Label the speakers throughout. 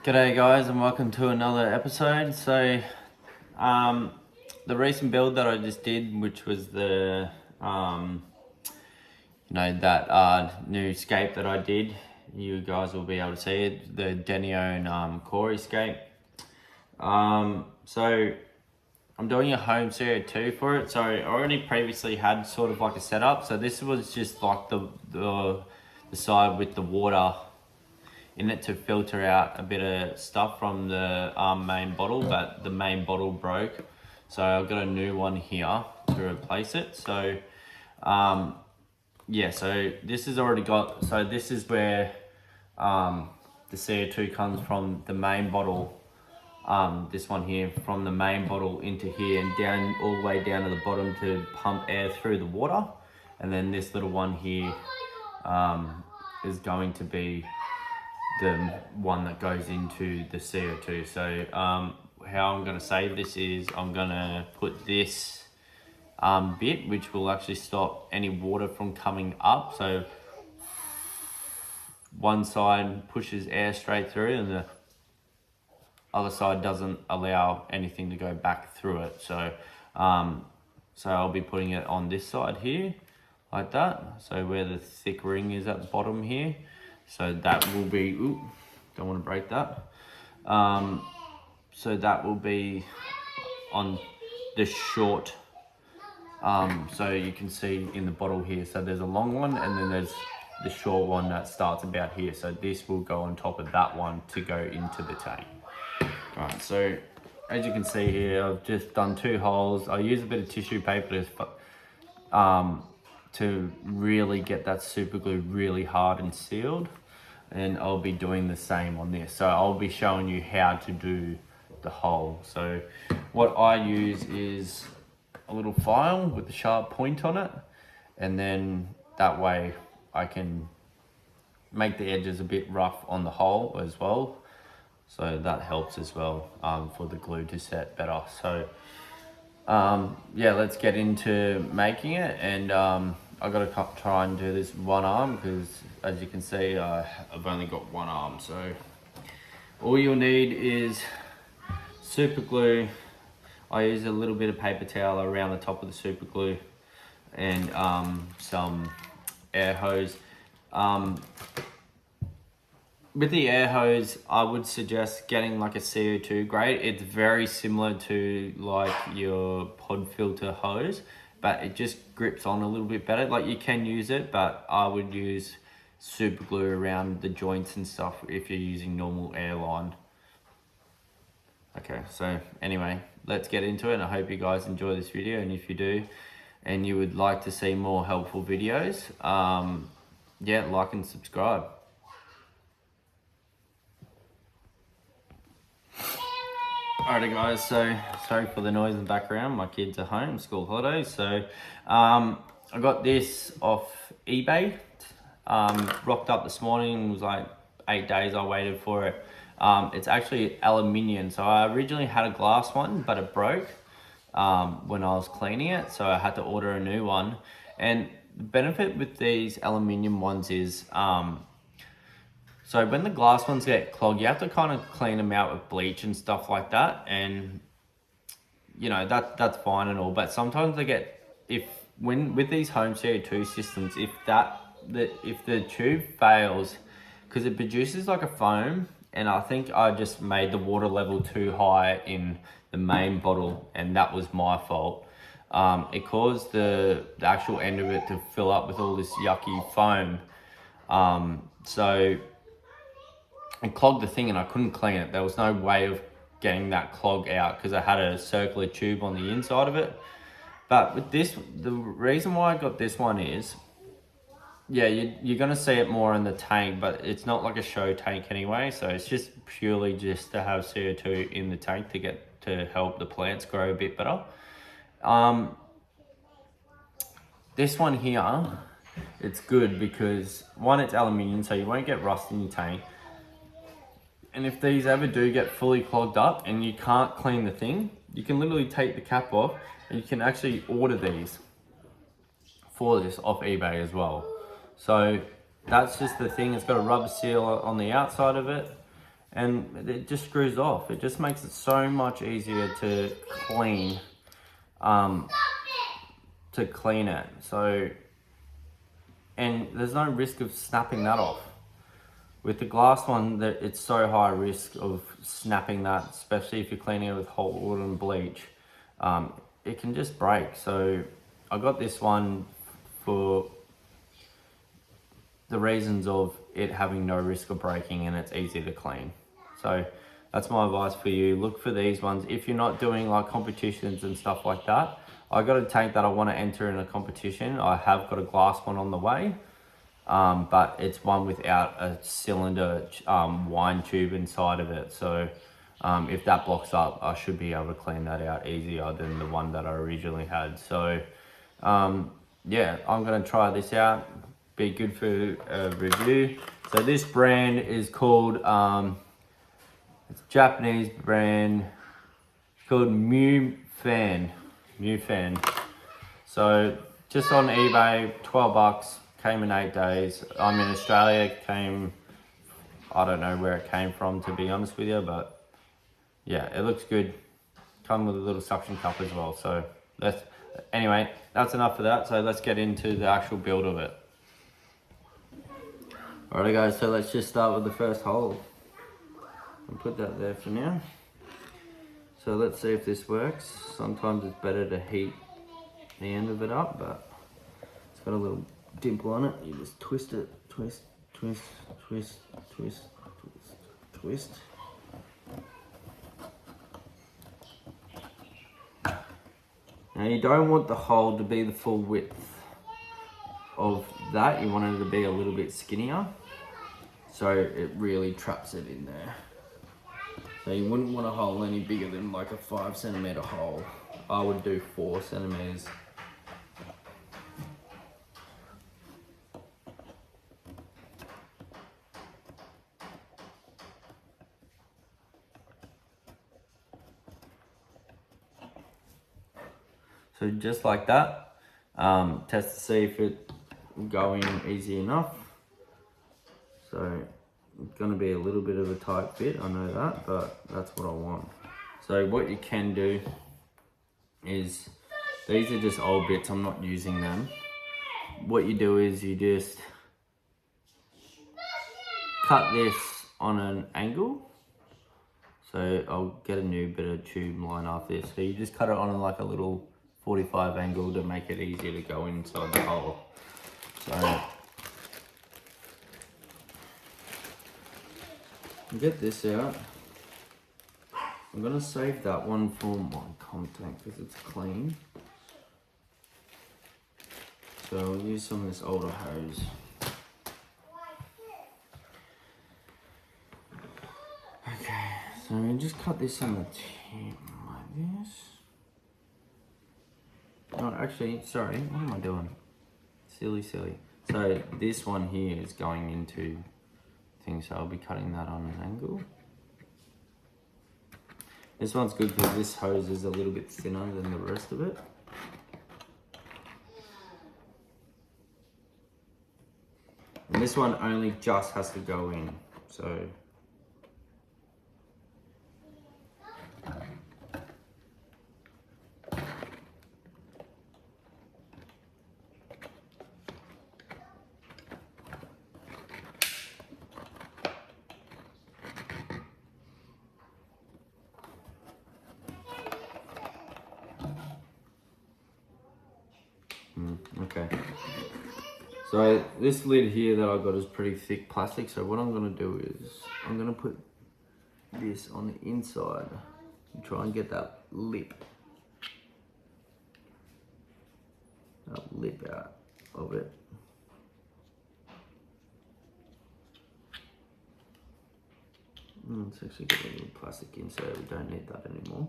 Speaker 1: G'day guys and welcome to another episode. The recent build that I just did, which was the new scape that I did, you guys will be able to see it, the Denio core escape. So I'm doing a home CO2 for it. So I already previously had sort of like a setup. So this was just like the side with the water in it to filter out a bit of stuff from the main bottle, but the main bottle broke. So I've got a new one here to replace it. So so this is already got, so this is where the CO2 comes from the main bottle. This one here, from the main bottle into here and down all the way down to the bottom to pump air through the water. And then this little one here is going to be the one that goes into the CO2. So how I'm going to save this is I'm going to put this bit, which will actually stop any water from coming up. So one side pushes air straight through and the other side doesn't allow anything to go back through it. So I'll be putting it on this side here like that. So where the thick ring is at the bottom here. So that will be, don't want to break that. So that will be on the short, so you can see in the bottle here. So there's a long one and then there's the short one that starts about here. So this will go on top of that one to go into the tank. All right, so as you can see here, I've just done 2 holes. I use a bit of tissue paper to really get that super glue really hard and sealed, and I'll be doing the same on this. So I'll be showing you how to do the hole. So what I use is a little file with a sharp point on it, and then that way I can make the edges a bit rough on the hole as well. So that helps as well for the glue to set better. So let's get into making it. And I've got to try and do this one arm because, as you can see, I've only got one arm. So all you'll need is super glue. I use a little bit of paper towel around the top of the super glue and some air hose. With the air hose, I would suggest getting like a CO2 grade. It's very similar to like your pod filter hose, but it just grips on a little bit better. Like you can use it, but I would use super glue around the joints and stuff if you're using normal airline. Okay, so anyway, let's get into it, and I hope you guys enjoy this video. And if you do, and you would like to see more helpful videos, like and subscribe. Alrighty guys, so sorry for the noise in the background. My kids are home, school holidays. So I got this off eBay. Rocked up this morning. It was like 8 days I waited for it. It's actually aluminium. So I originally had a glass one, but it broke when I was cleaning it. So I had to order a new one. And the benefit with these aluminium ones is, so when the glass ones get clogged, you have to kind of clean them out with bleach and stuff like that. And you know, that's fine and all, but sometimes they get, with these home CO2 systems, if the tube fails, because it produces like a foam, and I think I just made the water level too high in the main bottle, and that was my fault. It caused the actual end of it to fill up with all this yucky foam. It clogged the thing and I couldn't clean it. There was no way of getting that clog out because I had a circular tube on the inside of it. But with this, the reason why I got this one is, you're gonna see it more in the tank, but it's not like a show tank anyway. So it's just purely just to have CO2 in the tank to help the plants grow a bit better. This one here, it's good because one, it's aluminium, so you won't get rust in your tank. And if these ever do get fully clogged up and you can't clean the thing, you can literally take the cap off and you can actually order these for this off eBay as well. So that's just the thing. It's got a rubber seal on the outside of it, and it just screws off. It just makes it so much easier to clean, it. So, and there's no risk of snapping that off. With the glass one, that it's so high risk of snapping that, especially if you're cleaning it with hot water and bleach. It can just break. So I got this one for the reasons of it having no risk of breaking and it's easy to clean. So that's my advice for you. Look for these ones. If you're not doing like competitions and stuff like that, I got a tank that I want to enter in a competition. I have got a glass one on the way, but it's one without a cylinder wine tube inside of it. So if that blocks up, I should be able to clean that out easier than the one that I originally had. So yeah, I'm gonna try this out. Be good for a review. So this brand is called, it's a Japanese brand, it's called Mufan. So just on eBay, 12 bucks, came in 8 days. I'm in Australia, I don't know where it came from, to be honest with you, but yeah, it looks good. Come with a little suction cup as well. So anyway, that's enough for that. So let's get into the actual build of it. Alright guys, so let's just start with the first hole. I'll put that there for now. So let's see if this works. Sometimes it's better to heat the end of it up, but it's got a little dimple on it. You just twist it, twist, twist, twist, twist, twist, twist. Now you don't want the hole to be the full width of that. You want it to be a little bit skinnier, so it really traps it in there. So you wouldn't want a hole any bigger than like a 5 centimeter hole. I would do 4 centimeters. So just like that, test to see if it's going easy enough. So it's gonna be a little bit of a tight fit, I know that, but that's what I want. So what you can do is, these are just old bits, I'm not using them. What you do is you just cut this on an angle. So I'll get a new bit of tube line after this. So you just cut it on like a little 45 angle to make it easier to go inside the hole. So get this out. I'm gonna save that one for my content because it's clean. So I'll use some of this older hose. Okay, so we just cut this on the tip like this. Oh, actually, sorry, what am I doing? Silly. So this one here is going into things, so I'll be cutting that on an angle. This one's good because this hose is a little bit thinner than the rest of it. And this one only just has to go in, so. Okay. So this lid here that I got is pretty thick plastic, so what I'm gonna do is I'm gonna put this on the inside and try and get that lip out of it. Let's actually get a little plastic insert, we don't need that anymore.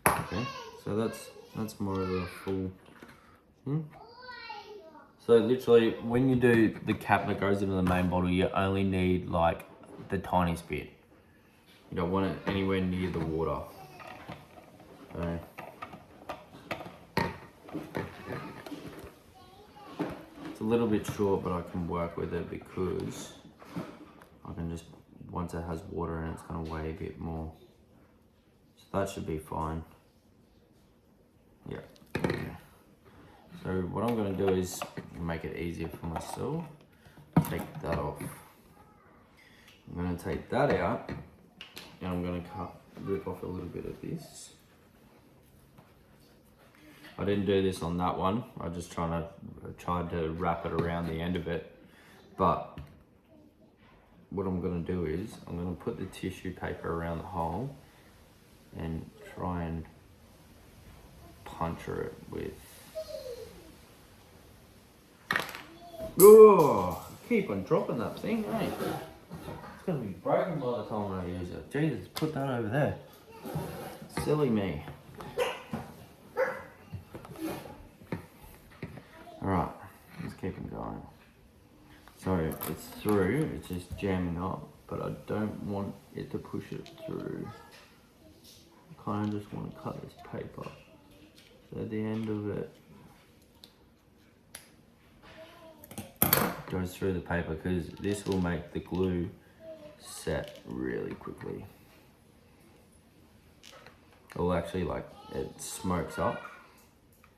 Speaker 1: Okay, so that's more of a full thing. So literally, when you do the cap that goes into the main bottle, you only need like the tiniest bit. You don't want it anywhere near the water. So a little bit short, but I can work with it because I can just, once it has water in it, it's going to weigh a bit more. So that should be fine. Yeah. Okay. So what I'm going to do is make it easier for myself. Take that off. I'm going to take that out, and I'm going to rip off a little bit of this. I didn't do this on that one. I just tried to wrap it around the end of it. But what I'm going to do is I'm going to put the tissue paper around the hole and try and puncture it with. Oh, keep on dropping that thing, eh? It's going to be broken by the time I use it. Jesus, put that over there. Silly me. Alright, let's keep it going. So it's through, it's just jamming up, but I don't want it to push it through. I kind of just want to cut this paper. So at the end of it goes through the paper, because this will make the glue set really quickly. It'll actually, like, it smokes up.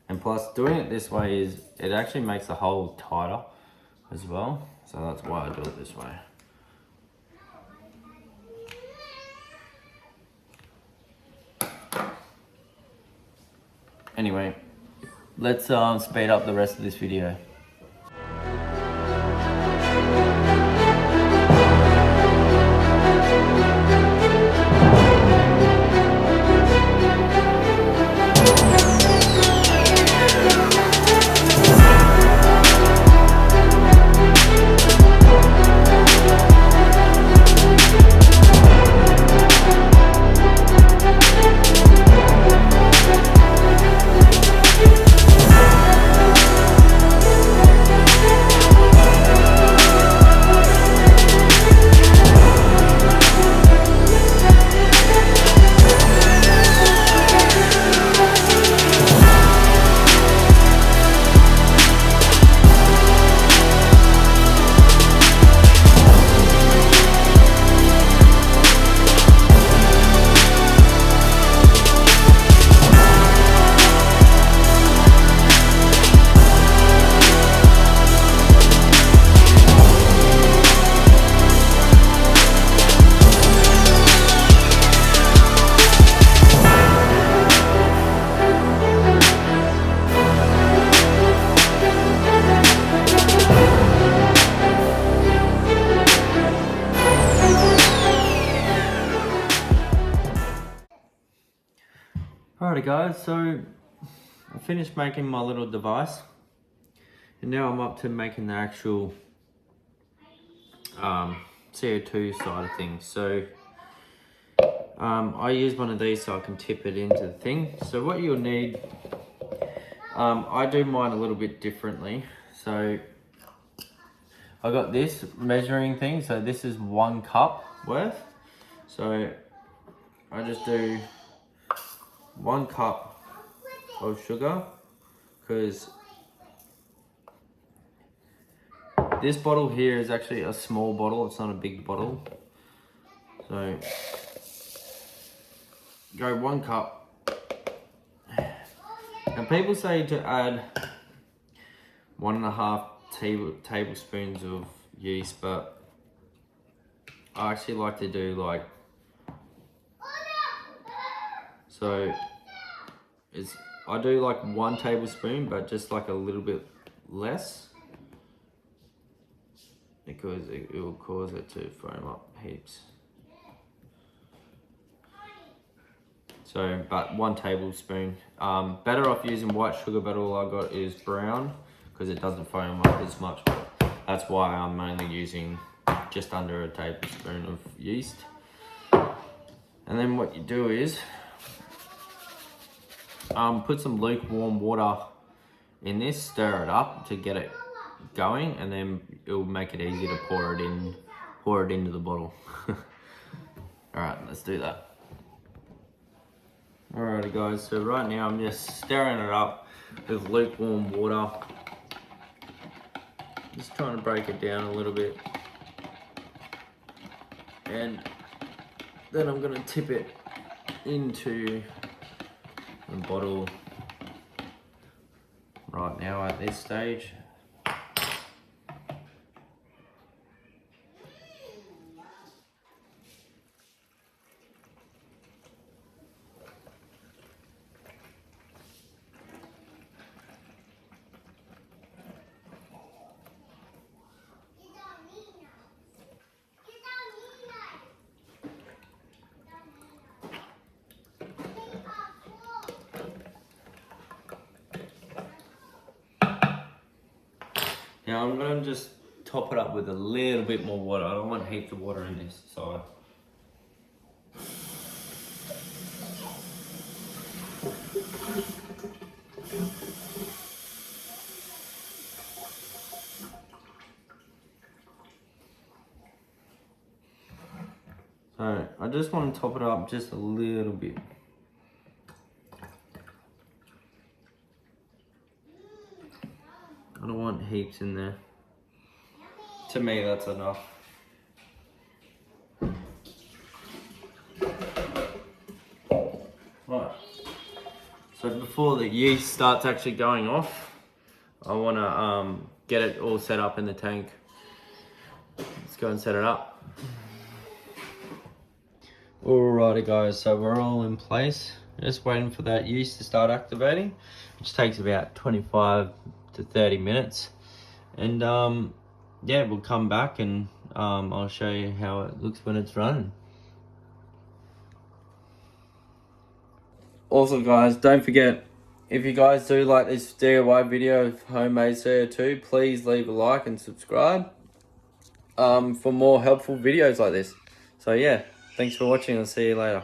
Speaker 1: And plus, doing it this way is, it actually makes the hole tighter as well. So that's why I do it this way. Anyway, let's speed up the rest of this video. Alrighty guys, so I finished making my little device, and now I'm up to making the actual CO2 side of things. So I use one of these so I can tip it into the thing. So what you'll need, I do mine a little bit differently. So I got this measuring thing, so this is 1 cup worth. So I just do 1 cup of sugar, because this bottle here is actually a small bottle, it's not a big bottle. So go 1 cup. And people say to add 1.5 tablespoons of yeast, but I actually like to do like, so I do like 1 tablespoon, but just like a little bit less, because it will cause it to foam up heaps. So, but 1 tablespoon. Better off using white sugar, but all I got is brown, because it doesn't foam up as much. That's why I'm only using just under a tablespoon of yeast. And then what you do is put some lukewarm water in this, stir it up to get it going, and then it'll make it easy to pour it into the bottle. Alright, let's do that. Alrighty guys, so right now I'm just stirring it up with lukewarm water. Just trying to break it down a little bit. And then I'm going to tip it into the bottle right now at this stage. Now I'm going to just top it up with a little bit more water. I don't want heaps of water in this, so. So I just want to top it up just a little bit. I don't want heaps in there. To me, that's enough. Right. So before the yeast starts actually going off, I want to get it all set up in the tank. Let's go and set it up. Alrighty guys, so we're all in place. Just waiting for that yeast to start activating, which takes about 25 to 30 minutes. And yeah, we'll come back and I'll show you how it looks when it's running. Also guys, don't forget, if you guys do like this DIY video of homemade CO2, please leave a like and subscribe for more helpful videos like this. So yeah, thanks for watching. I'll see you later.